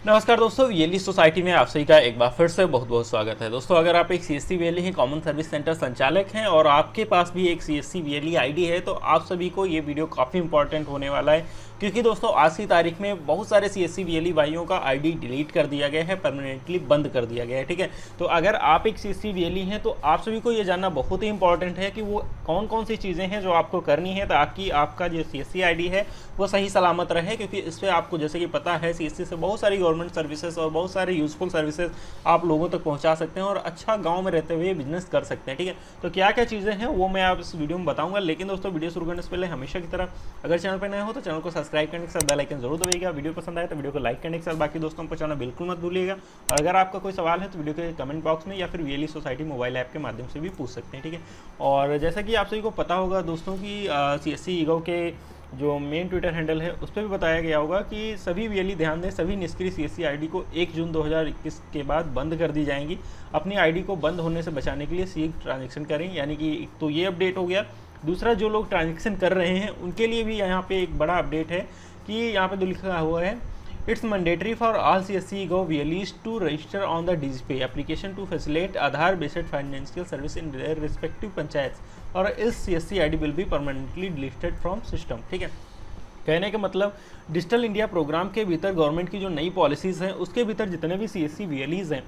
नमस्कार दोस्तों, VLE society में आप सभी का एक बार फिर से बहुत बहुत स्वागत है। दोस्तों, अगर आप एक सीएससी वीएलई हैं, कॉमन सर्विस सेंटर संचालक हैं और आपके पास भी एक सीएससी वीएलई आईडी है, तो आप सभी को ये वीडियो काफ़ी इंपॉर्टेंट होने वाला है, क्योंकि दोस्तों आज की तारीख में बहुत सारे सीएससी वीएलई भाइयों का आईडी डिलीट कर दिया गया है, परमानेंटली बंद कर दिया गया है। ठीक है, तो अगर आप एक सीएससी वीएलई हैं तो आप सभी को ये जानना बहुत ही इंपॉर्टेंट है कि वो कौन कौन सी चीज़ें हैं जो आपको करनी है ताकि आपका जो सीएससी आईडी है वो सही सलामत रहे। क्योंकि इस पर आपको जैसे कि पता है, सीएससी से बहुत सारी गवर्नमेंट सर्विसेज और बहुत सारे यूजफुल सर्विसेज आप लोगों तक पहुंचा सकते हैं और अच्छा गांव में रहते हुए बिजनेस कर सकते हैं। ठीक है, तो क्या क्या चीज़ें हैं वो मैं आप इस वीडियो में बताऊंगा। लेकिन दोस्तों, वीडियो शुरू करने से पहले हमेशा की तरह अगर चैनल पर नए हो तो चैनल को सब्सक्राइब करने के साथ बेल आइकन जरूर दबाइएगा। वीडियो पसंद आए तो वीडियो को लाइक करने के साथ बाकी दोस्तों को पहुंचाना बिल्कुल मत भूलिएगा। और अगर आपका कोई सवाल है तो वीडियो के कमेंट बॉक्स में या फिर वीएलई सोसाइटी मोबाइल ऐप के माध्यम से भी पूछ सकते हैं। ठीक है, और जैसा कि आप सभी को पता होगा दोस्तों कि सीएससी ईगो के जो मेन ट्विटर हैंडल है उस पर भी बताया गया होगा कि सभी वीएलई ध्यान दें, सभी निष्क्रिय सीएससी आईडी को 1 जून 2021 के बाद बंद कर दी जाएंगी। अपनी आईडी को बंद होने से बचाने के लिए शीघ्र ट्रांजैक्शन करें। यानी कि तो ये अपडेट हो गया। दूसरा, जो लोग ट्रांजैक्शन कर रहे हैं उनके लिए भी यहाँ पे एक बड़ा अपडेट है कि यहाँ पे लिखा हुआ है, it's mandatory for all CSC egov VLEs to register on the DigiPay application to facilitate Aadhaar based financial service in their respective panchayat और इस CSC ID will be permanently deleted from system. ठीक है, कहने का मतलब डिजिटल इंडिया प्रोग्राम के भीतर government की जो नई पॉलिसीज़ हैं उसके भीतर जितने भी सीएससी वीएलईज हैं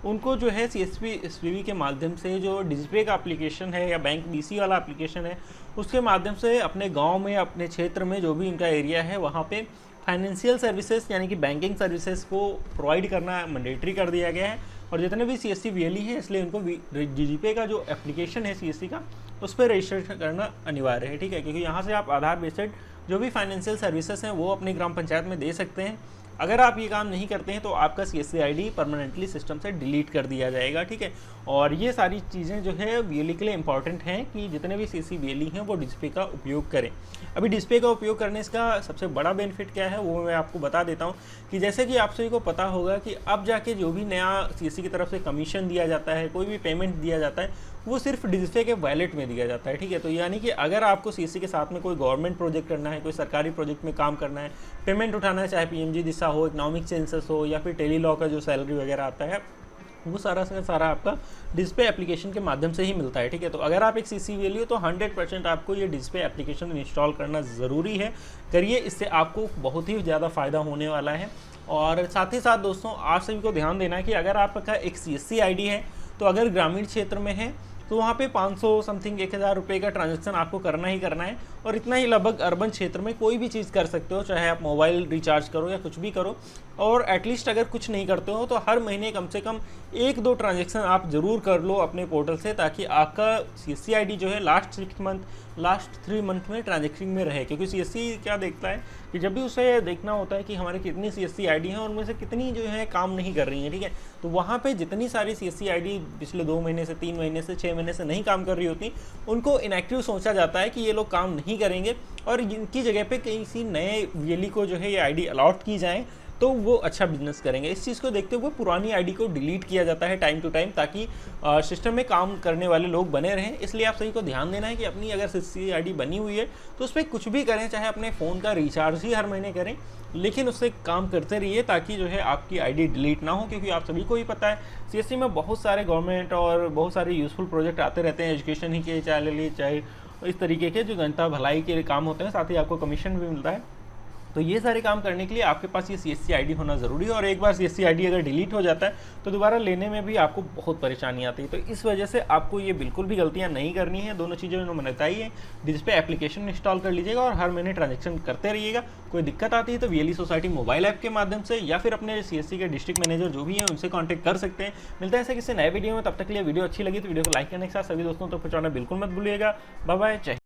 उनको जो है सीएसपी के माध्यम से जो डिजिपे का एप्लीकेशन है या बैंक बीसी वाला एप्लीकेशन है उसके माध्यम से अपने गांव में, अपने क्षेत्र में जो भी इनका एरिया है वहाँ पे फाइनेंशियल सर्विसेज यानी कि बैंकिंग सर्विसेज को प्रोवाइड करना मैंडेटरी कर दिया गया है। और जितने भी सीएससी वीएलई हैं इसलिए उनको डिजिपे का जो एप्लीकेशन है सीएससी का उस पर रजिस्टर करना अनिवार्य है। ठीक है, क्योंकि यहाँ से आप आधार बेस्ड जो भी फाइनेंशियल सर्विसेज हैं वो अपनी ग्राम पंचायत में दे सकते हैं। अगर आप ये काम नहीं करते हैं तो आपका सीएससी आईडी परमानेंटली सिस्टम से डिलीट कर दिया जाएगा। ठीक है, और ये सारी चीज़ें जो है वीएलई के लिए इंपॉर्टेंट हैं कि जितने भी सीएससी वीएलई हैं वो डिजिपे का उपयोग करें। अभी डिजिपे का उपयोग करने का सबसे बड़ा बेनिफिट क्या है वो मैं आपको बता देता हूँ कि जैसे कि आप सभी को पता होगा कि अब जाके जो भी नया सीएससी की तरफ से कमीशन दिया जाता है, कोई भी पेमेंट दिया जाता है वो सिर्फ डिजिपे के वॉलेट में दिया जाता है। ठीक है, तो यानी कि अगर आपको सीएससी के साथ में कोई गवर्नमेंट प्रोजेक्ट करना है, कोई सरकारी प्रोजेक्ट में काम करना है, पेमेंट उठाना है, चाहे पीएमजी दिशा हो, इकोनॉमिक सेंसस हो या फिर टेली लॉ का जो सैलरी वगैरह आता है वो सारा का सारा आपका डिजिपे एप्लीकेशन के माध्यम से ही मिलता है। ठीक है, तो अगर आप एक सीएससी वीएलई हो तो 100% आपको ये डिजिपे एप्लीकेशन इंस्टॉल करना ज़रूरी है। करिए, इससे आपको बहुत ही ज़्यादा फ़ायदा होने वाला है। और साथ ही साथ दोस्तों, आप सभी को ध्यान देना है कि अगर आपका एक सीएससी आईडी है तो अगर ग्रामीण क्षेत्र में है तो वहाँ पे 500 समथिंग 1000 रुपये का ट्रांजैक्शन आपको करना ही करना है। और इतना ही लगभग अर्बन क्षेत्र में कोई भी चीज़ कर सकते हो, चाहे आप मोबाइल रिचार्ज करो या कुछ भी करो। और एटलीस्ट अगर कुछ नहीं करते हो तो हर महीने कम से कम 1-2 ट्रांजैक्शन आप ज़रूर कर लो अपने पोर्टल से, ताकि आपका सीएससी आईडी जो है लास्ट 3 मंथ में ट्रांजैक्शन में रहे। क्योंकि सीएससी क्या देखता है कि जब भी उसे देखना होता है कि हमारे कितनी सीएससी आईडी हैं और उनमें से कितनी जो है काम नहीं कर रही है। ठीक है, तो वहाँ पे जितनी सारी सीएससी आईडी पिछले 2 महीने से, 3 महीने से, 6 महीने से नहीं काम कर रही होती उनको इनएक्टिव सोचा जाता है कि ये लोग काम नहीं करेंगे और इनकी जगह पे किसी नए वीएलई को जो है ये आईडी अलॉट की जाए तो वो अच्छा बिजनेस करेंगे। इस चीज़ को देखते हुए पुरानी आईडी को डिलीट किया जाता है टाइम टू टाइम, ताकि सिस्टम में काम करने वाले लोग बने रहें। इसलिए आप सभी को ध्यान देना है कि अपनी अगर सीएससी आईडी बनी हुई है तो उस पर कुछ भी करें, चाहे अपने फ़ोन का रिचार्ज ही हर महीने करें, लेकिन उससे काम करते रहिए ताकि जो है आपकी आईडी डिलीट ना हो। क्योंकि आप सभी को ही पता है सीएससी में बहुत सारे गवर्नमेंट और बहुत सारे यूजफुल प्रोजेक्ट आते रहते हैं, एजुकेशन ही के चाहे इस तरीके के जो जनता भलाई के काम होते हैं, साथ ही आपको कमीशन भी मिलता है। तो ये सारे काम करने के लिए आपके पास ये सीएससी आईडी होना ज़रूरी है। और एक बार सीएससी आईडी अगर डिलीट हो जाता है तो दोबारा लेने में भी आपको बहुत परेशानी आती है। तो इस वजह से आपको ये बिल्कुल भी गलतियां नहीं करनी है। दोनों चीज़ें उन्होंने बताई है, डिजिपे एप्लीकेशन इंस्टॉल कर लीजिएगा और हर महीने ट्रांजैक्शन करते रहिएगा। कोई दिक्कत आती है तो वीएलई सोसाइटी मोबाइल ऐप के माध्यम से या फिर अपने सीएससी के डिस्ट्रिक्ट मैनेजर जो भी हैं उनसे कॉन्टैक्ट कर सकते हैं। मिलता है ऐसे किसी नए वीडियो में, तब तक के लिए वीडियो अच्छी लगी तो वीडियो को लाइक करने के साथ सभी दोस्तों तक पहुंचाना बिल्कुल मत भूलिएगा। बाय बाय, जय।